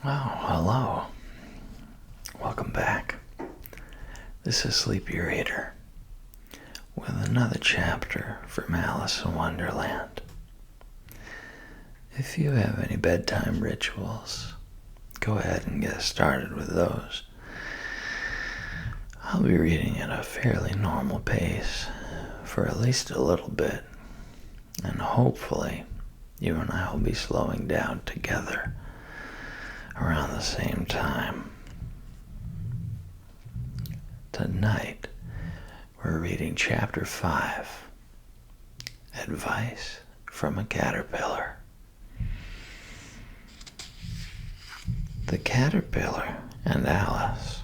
Oh, hello. Welcome back. This is Sleepy Reader with another chapter from Alice in Wonderland. If you have any bedtime rituals, go ahead and get started with those. I'll be reading at a fairly normal pace for at least a little bit, and hopefully you and I will be slowing down together around the same time. Tonight, we're reading Chapter 5, Advice from a Caterpillar. The caterpillar and Alice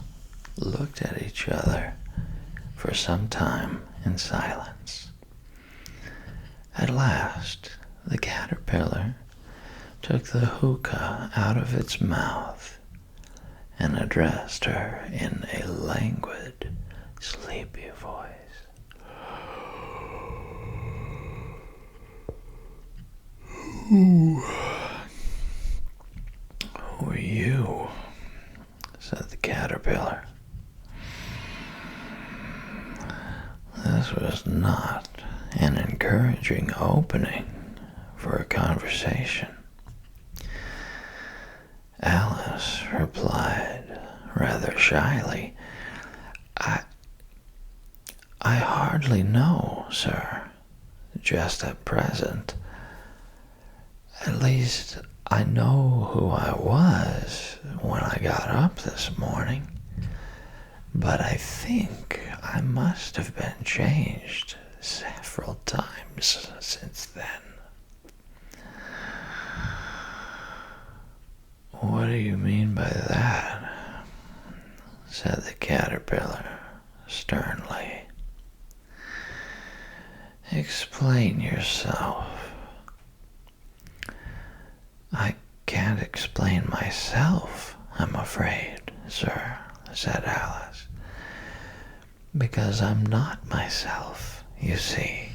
looked at each other for some time in silence. At last, the caterpillar took the hookah out of its mouth and addressed her in a languid, sleepy voice. Who are you? Said the caterpillar. This was not an encouraging opening for a conversation. Alice replied rather shyly, I hardly know, sir, just at present. At least I know who I was when I got up this morning, but I think I must have been changed several times since then. What do you mean by that? Said the caterpillar sternly. Explain yourself. I can't explain myself, I'm afraid, sir, said Alice, because I'm not myself, you see.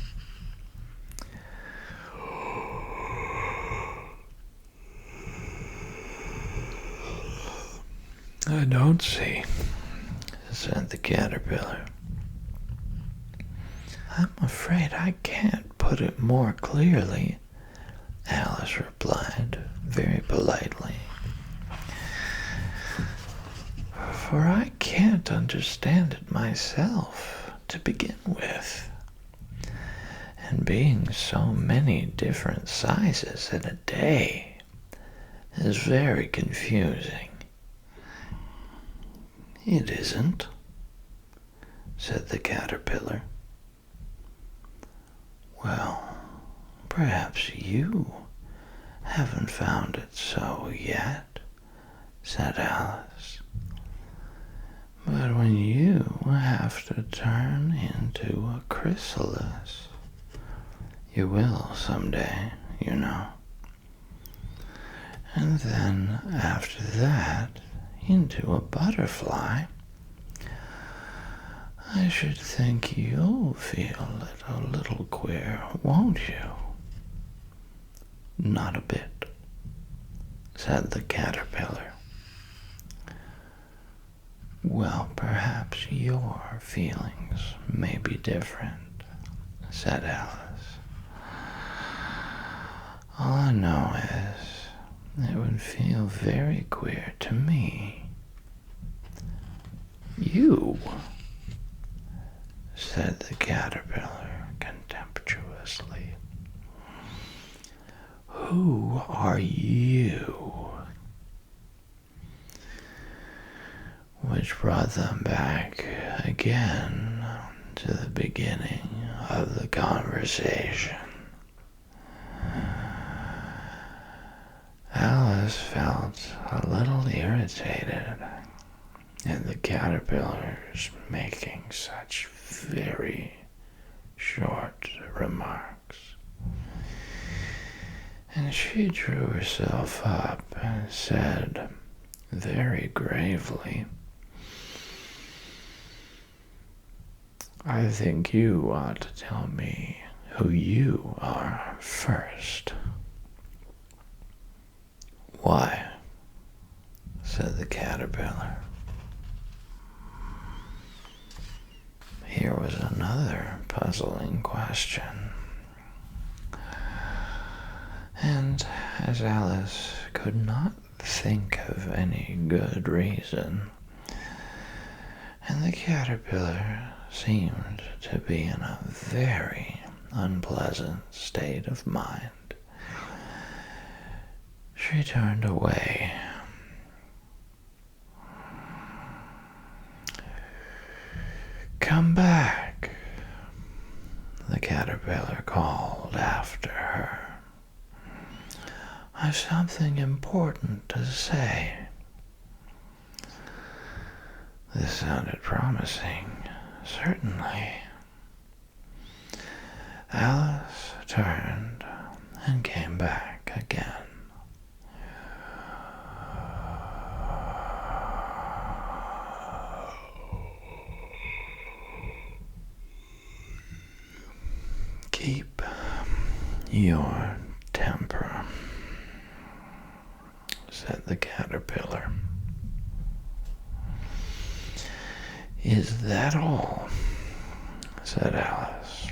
I don't see, said the caterpillar. I'm afraid I can't put it more clearly, Alice replied very politely, for I can't understand it myself to begin with, and being so many different sizes in a day is very confusing. It isn't, said the caterpillar. Well, perhaps you haven't found it so yet, said Alice. But when you have to turn into a chrysalis, you will someday, you know. And then after that, into a butterfly, I should think you'll feel it a little queer, won't you? Not a bit, said the caterpillar. Well, perhaps your feelings may be different, said Alice. All I know is it would feel very queer to me. You, said the caterpillar contemptuously. Who are you? Which brought them back again to the beginning of the conversation. Alice felt a little irritated at the caterpillars making such very short remarks, and she drew herself up and said very gravely, I think you ought to tell me who you are first. Why? said the caterpillar. Here was another puzzling question. And as Alice could not think of any good reason, and the caterpillar seemed to be in a very unpleasant state of mind, she turned away. "Come back," the caterpillar called after her. "I've something important to say." This sounded promising, certainly. Alice turned and came back again. "Keep your temper," said the caterpillar. "Is that all?" said Alice,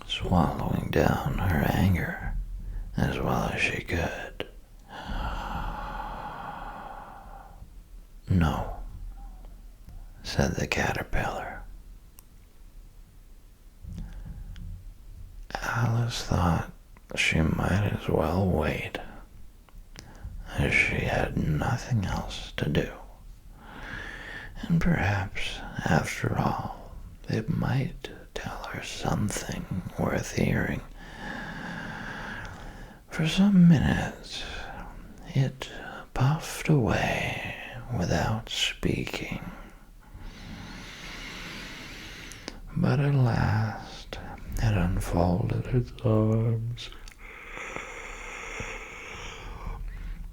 swallowing down her anger as well as she could. "No," said the caterpillar. Alice thought she might as well wait, as she had nothing else to do. And perhaps, after all, it might tell her something worth hearing. For some minutes, it puffed away without speaking. But at last, it unfolded its arms,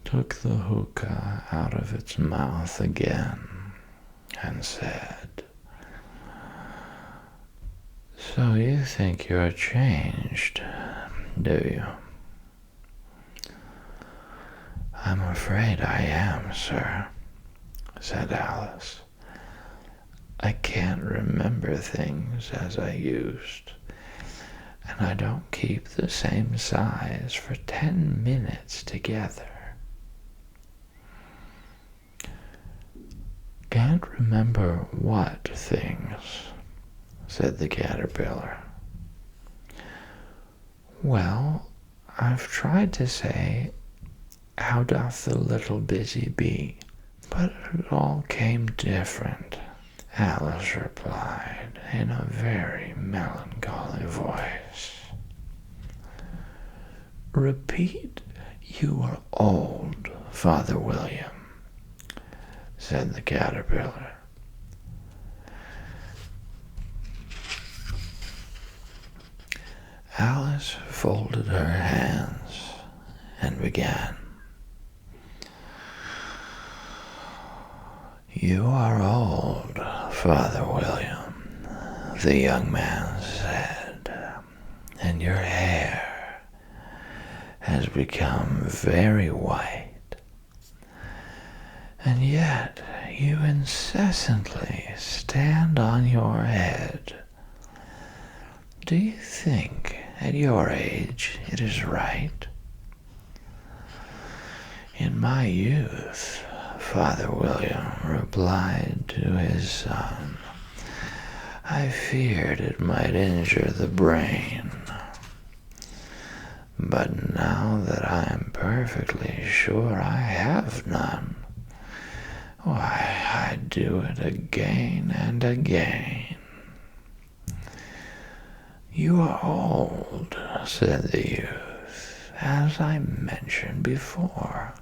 took the hookah out of its mouth again, and said, "So you think you're changed, do you?" "I'm afraid I am, sir," said Alice. "I can't remember things as I used, and I don't keep the same size for 10 minutes together." "Can't remember what things?" said the caterpillar. "Well, I've tried to say, 'How doth the little busy bee?' but it all came different," Alice replied in a very melancholy voice. "Repeat, 'You are old, Father William,'" said the caterpillar. Alice folded her hands and began. "You are old, Father William," the young man said, "and your hair has become very white. And yet you incessantly stand on your head. Do you think at your age it is right? In my youth," Father William replied to his son, "I feared it might injure the brain. But now that I am perfectly sure I have none, why, I do it again and again." "You are old," said the youth, "as I mentioned before,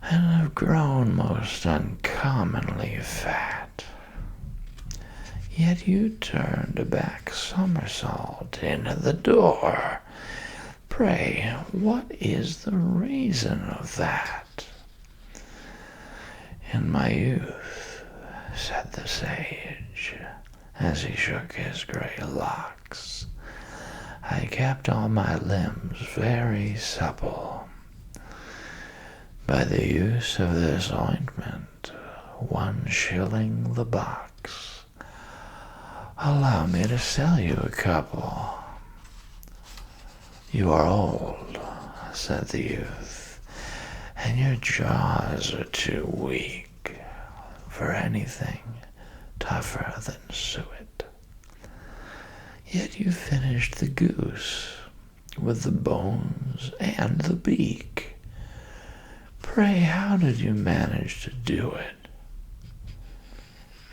and have grown most uncommonly fat. Yet you turned a back somersault into the door. Pray, what is the reason of that?" "In my youth," said the sage, as he shook his gray locks, "I kept all my limbs very supple. But by the use of this ointment, 1 shilling the box. Allow me to sell you a couple." "You are old," said the youth, "and your jaws are too weak for anything tougher than suet. Yet you finished the goose with the bones and the beak. Pray, how did you manage to do it?"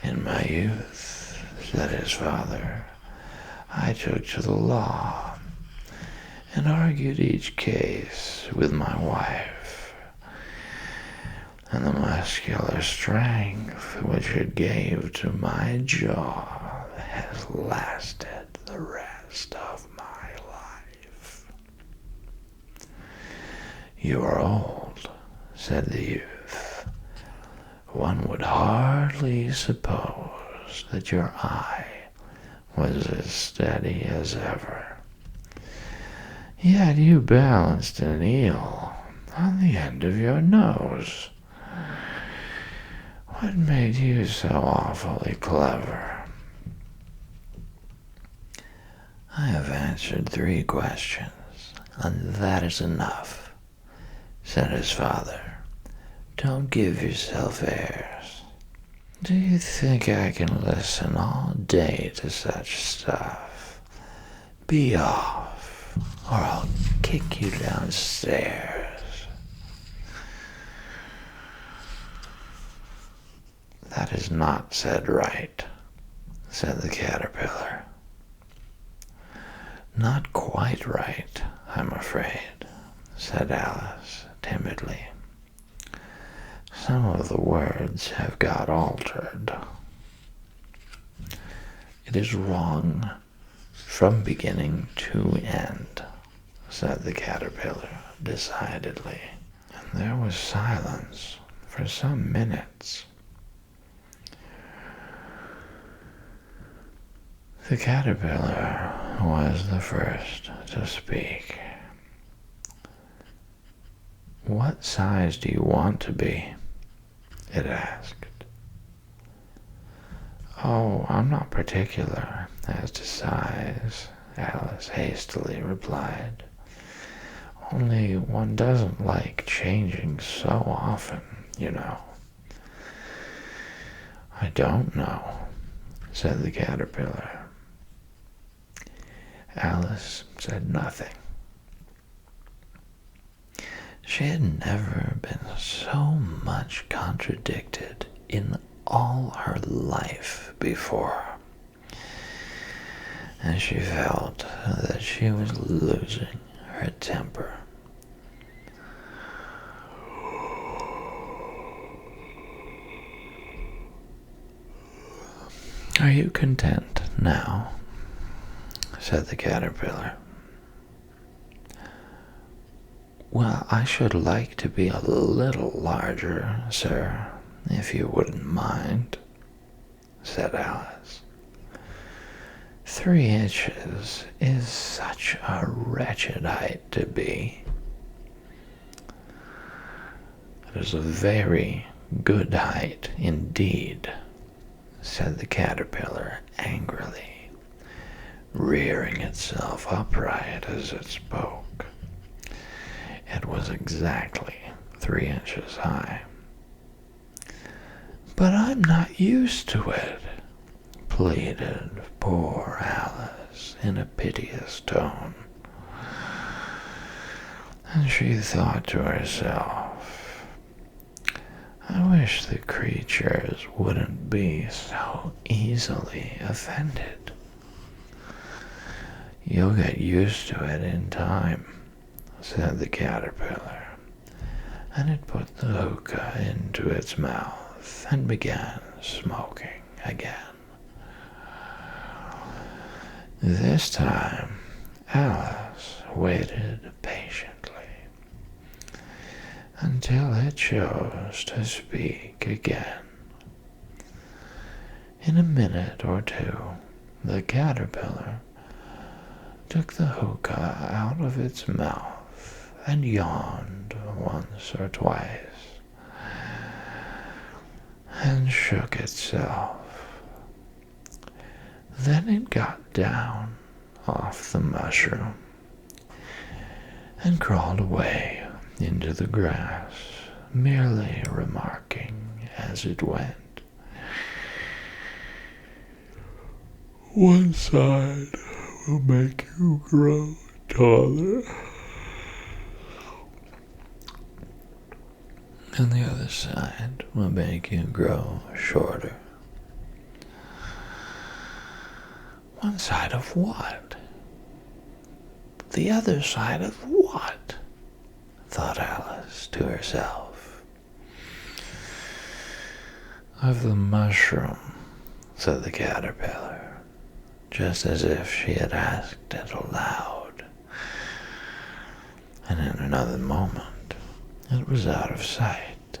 "In my youth," said his father, "I took to the law and argued each case with my wife, and the muscular strength which it gave to my jaw has lasted the rest of my life." "You are old," said the youth. "One would hardly suppose that your eye was as steady as ever. Yet you balanced an eel on the end of your nose. What made you so awfully clever?" "I have answered 3 questions, and that is enough," said his father. "Don't give yourself airs. Do you think I can listen all day to such stuff? Be off, or I'll kick you downstairs." "That is not said right," said the caterpillar. "Not quite right, I'm afraid," said Alice timidly. "Some of the words have got altered. It is wrong from beginning to end," said the caterpillar decidedly. And there was silence for some minutes. The caterpillar was the first to speak. "What size do you want to be?" it asked. "Oh, I'm not particular as to size," Alice hastily replied. "Only one doesn't like changing so often, you know." "I don't know," said the caterpillar. Alice said nothing. She had never been so much contradicted in all her life before, and she felt that she was losing her temper. "Are you content now?" said the caterpillar. "Well, I should like to be a little larger, sir, if you wouldn't mind," said Alice. 3 inches is such a wretched height to be." "It is a very good height indeed," said the caterpillar angrily, rearing itself upright as it spoke. It was exactly 3 inches high. "But I'm not used to it," pleaded poor Alice in a piteous tone. And she thought to herself, "I wish the creatures wouldn't be so easily offended. You'll get used to it in time," said the caterpillar, and it put the hookah into its mouth and began smoking again. This time, Alice waited patiently until it chose to speak again. In a minute or 2, the caterpillar took the hookah out of its mouth and yawned once or twice, and shook itself. Then it got down off the mushroom and crawled away into the grass, merely remarking as it went, "One side will make you grow taller, and the other side will make you grow shorter." One side of what? The other side of what? Thought Alice to herself. Of the mushroom, said the caterpillar, just as if she had asked it aloud. And in another moment, it was out of sight.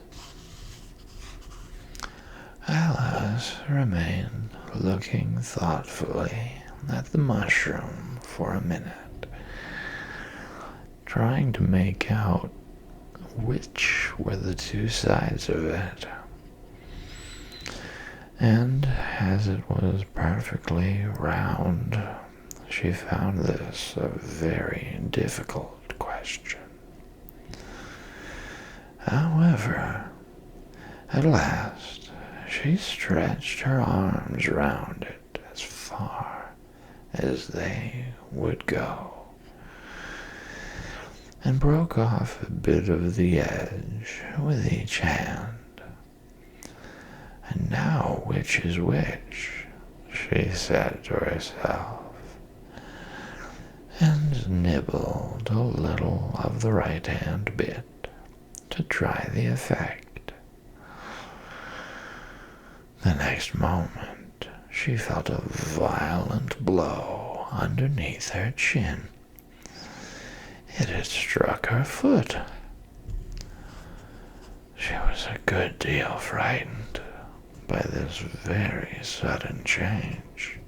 Alice remained looking thoughtfully at the mushroom for a minute, trying to make out which were the two sides of it. And as it was perfectly round, she found this a very difficult question. However, at last she stretched her arms round it as far as they would go, and broke off a bit of the edge with each hand. And now which is which, she said to herself, and nibbled a little of the right-hand bit to try the effect. The next moment she felt a violent blow underneath her chin. It had struck her foot. She was a good deal frightened by this very sudden change,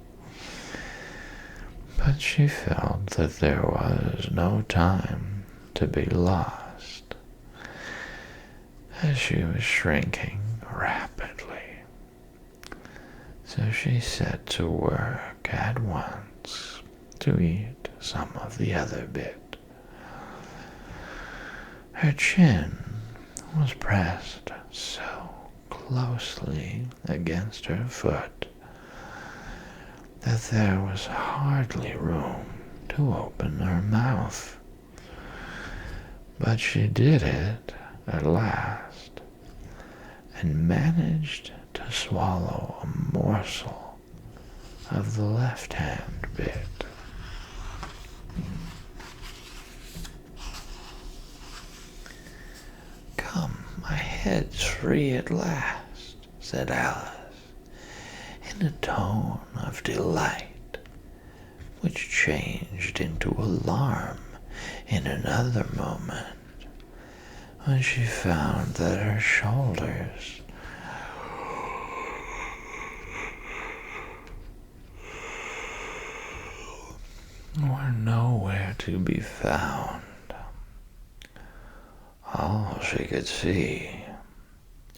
but she felt that there was no time to be lost, as she was shrinking rapidly. So she set to work at once to eat some of the other bit. Her chin was pressed so closely against her foot that there was hardly room to open her mouth. But she did it at last, and managed to swallow a morsel of the left-hand bit. "Come, my head's free at last," said Alice, in a tone of delight, which changed into alarm in another moment, when she found that her shoulders were nowhere to be found. All she could see,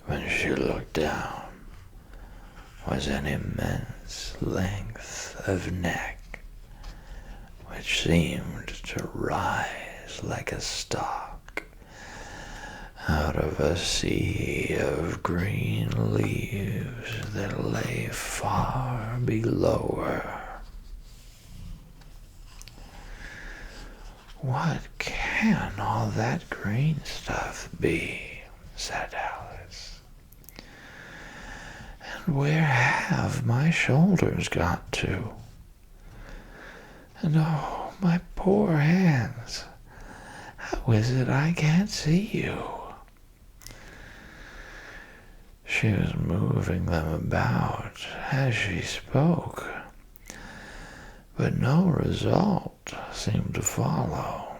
when she looked down, was an immense length of neck, which seemed to rise like a stalk out of a sea of green leaves that lay far below her. "What can all that green stuff be?" said Alice. "And where have my shoulders got to? And oh, my poor hands, how is it I can't see you?" She was moving them about as she spoke, but no result seemed to follow,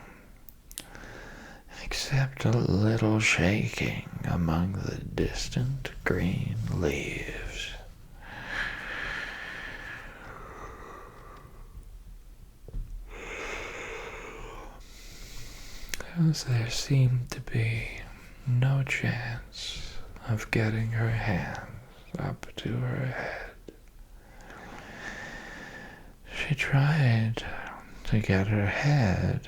except a little shaking among the distant green leaves. as there seemed to be no chance of getting her hands up to her head. She tried to get her head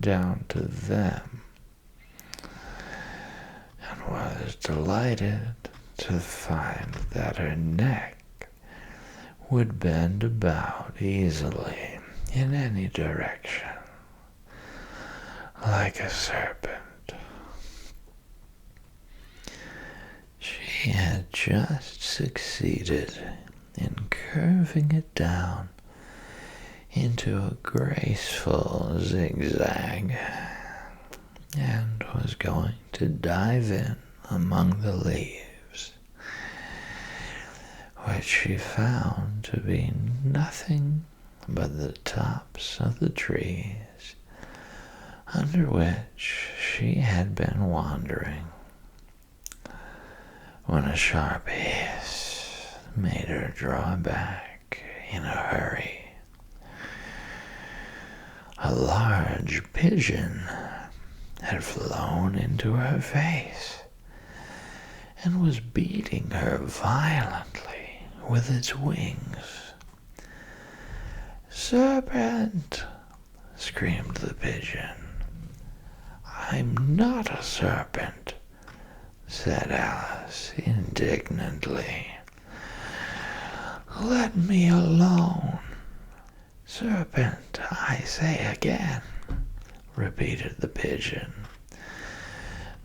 down to them, and was delighted to find that her neck would bend about easily in any direction, like a serpent. She had just succeeded in curving it down into a graceful zigzag, and was going to dive in among the leaves, which she found to be nothing but the tops of the trees under which she had been wandering, when a sharp hiss made her draw back in a hurry. A large pigeon had flown into her face and was beating her violently with its wings. "Serpent!" screamed the pigeon. "I'm not a serpent," said Alice indignantly. "Let me alone." "Serpent, I say again," repeated the pigeon,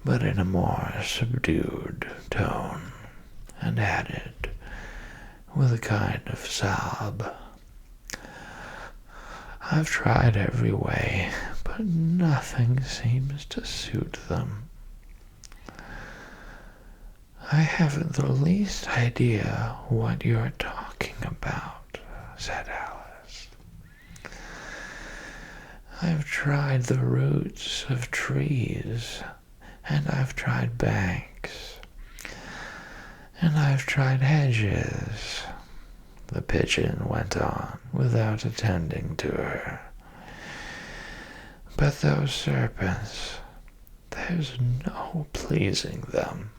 but in a more subdued tone, and added, with a kind of sob, "I've tried every way, but nothing seems to suit them." "I haven't the least idea what you're talking about," said Alice. "I've tried the roots of trees, and I've tried banks, and I've tried hedges," the pigeon went on, without attending to her. "But those serpents, there's no pleasing them."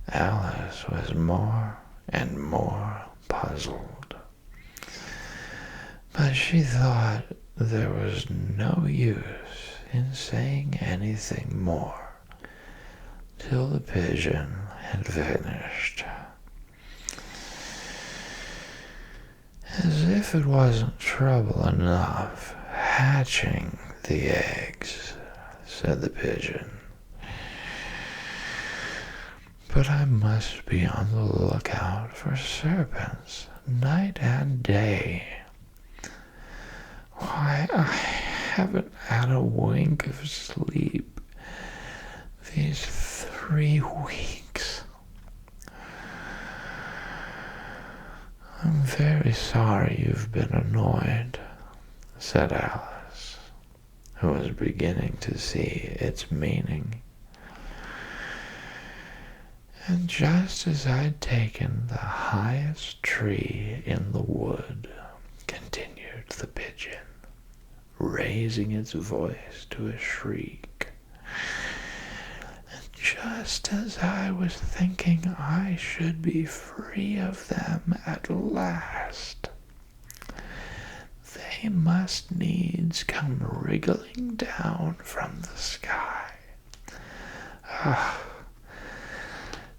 Alice was more and more puzzled, but she thought there was no use in saying anything more till the pigeon had finished. "As if it wasn't trouble enough hatching the eggs," said the pigeon, "but I must be on the lookout for serpents night and day. Why, I haven't had a wink of sleep these 3 weeks. I'm very sorry you've been annoyed," said Alice, who was beginning to see its meaning. "And just as I'd taken the highest tree in the wood," continued the pigeon, raising its voice to a shriek, "and just as I was thinking I should be free of them at last, they must needs come wriggling down from the sky. Ah,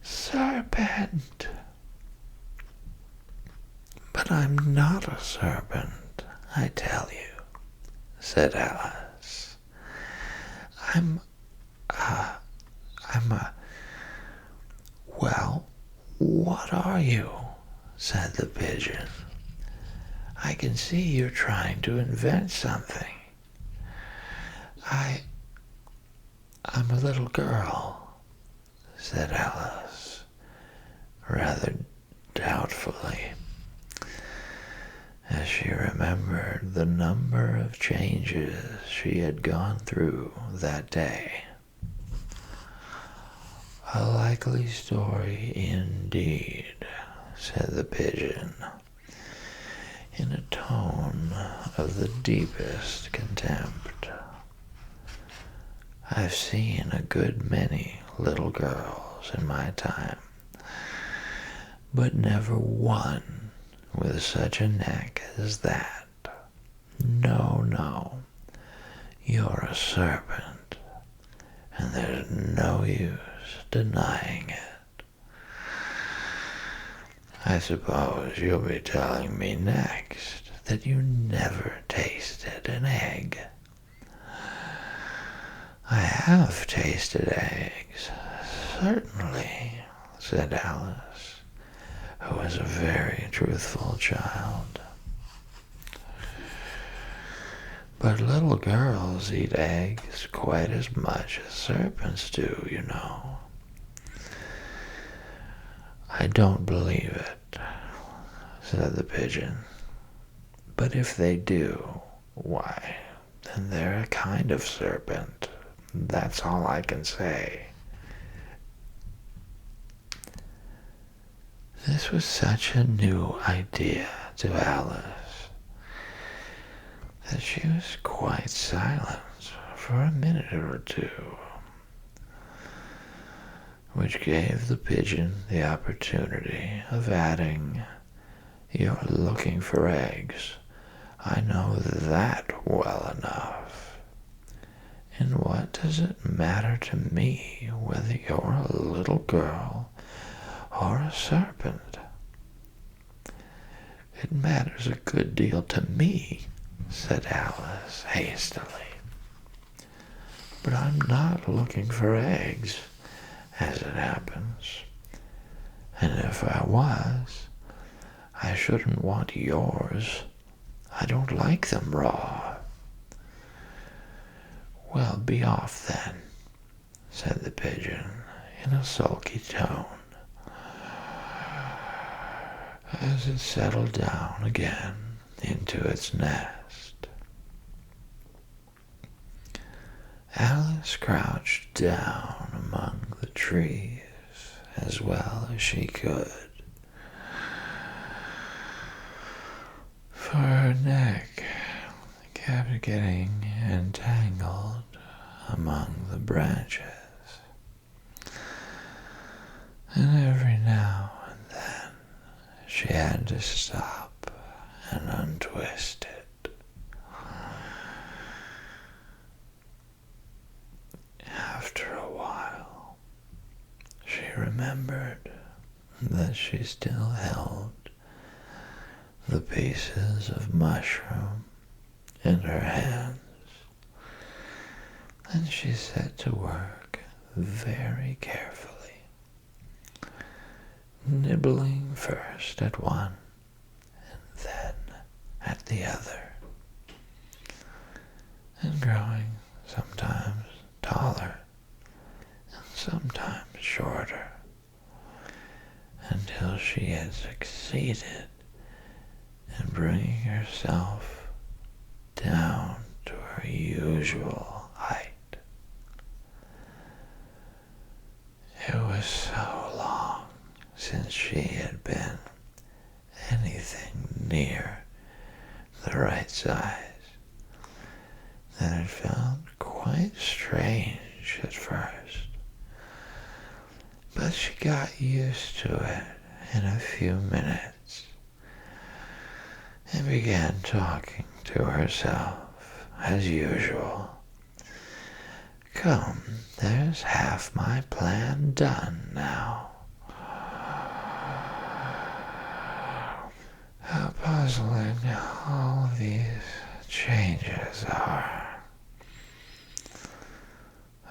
serpent!" "But I'm not a serpent, I tell you," said Alice. "Well, what are you?" said the pigeon. "I can see you're trying to invent something." I'm a little girl," said Alice, rather doubtfully, as she remembered the number of changes she had gone through that day. "A likely story indeed," said the pigeon, in a tone of the deepest contempt. I've seen a good many little girls in my time, but never one with such a neck as that. No, no, you're a serpent, and there's no use denying it. I suppose you'll be telling me next that you never tasted an egg. I have tasted eggs, certainly, said Alice, who was a very truthful child. But little girls eat eggs quite as much as serpents do, you know. I don't believe it, said the pigeon. But if they do, why, then they're a kind of serpent. That's all I can say. This was such a new idea to Alice that she was quite silent for a minute or two, which gave the pigeon the opportunity of adding, "You're looking for eggs. I know that well enough. And what does it matter to me whether you're a little girl or a serpent?" "It matters a good deal to me," said Alice hastily. "But I'm not looking for eggs, as it happens. And if I was, I shouldn't want yours. I don't like them raw." "Well, be off then," said the pigeon in a sulky tone, as it settled down again into its nest. Alice crouched down among the trees as well as she could, for her neck kept getting entangled among the branches, and every now and then she had to stop and untwist it. After a while, she remembered that she still held the pieces of mushroom in her hands, and she set to work very carefully, nibbling first at one and then at the other, and growing sometimes taller and sometimes shorter, until she had succeeded in bringing herself down to her usual height. It was so long since she had been anything near the right size that it felt quite strange at first. But she got used to it in a few minutes and began talking to herself as usual. "Come, there's half my plan done now. How puzzling all these changes are.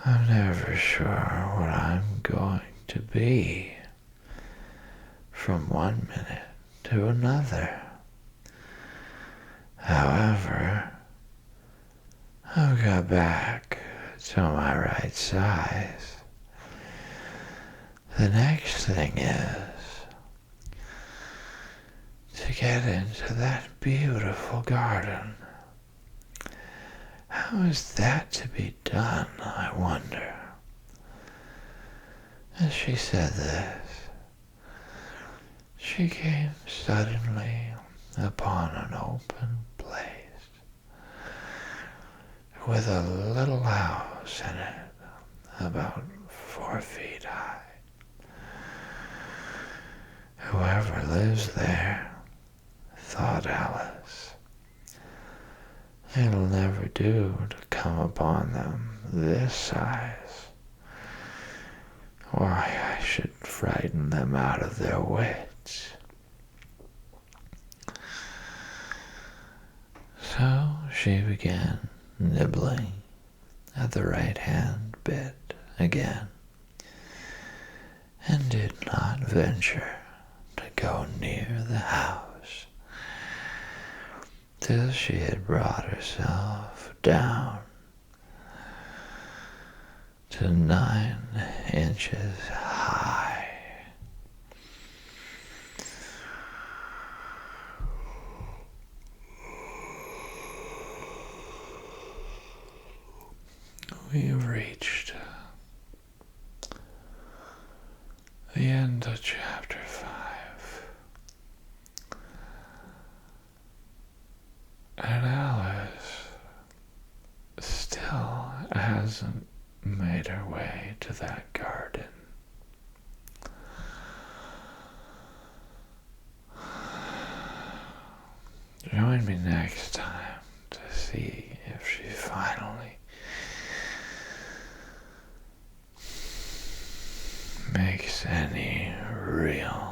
I'm never sure what I'm going to be from one minute to another. However, I've got back to my right size. The next thing is to get into that beautiful garden. How is that to be done, I wonder?" As she said this, she came suddenly upon an open place with a little house in it, about 4 feet high. Whoever lives there, thought Alice, it'll never do to come upon them this size. Why, I should frighten them out of their wits. So she began nibbling at the right-hand bit again, and did not venture to go near the house till she had brought herself down to 9 inches high. We've reached the end of chapter 5. And Alice still hasn't made her way to that garden. Join me next time to see if she finally makes any real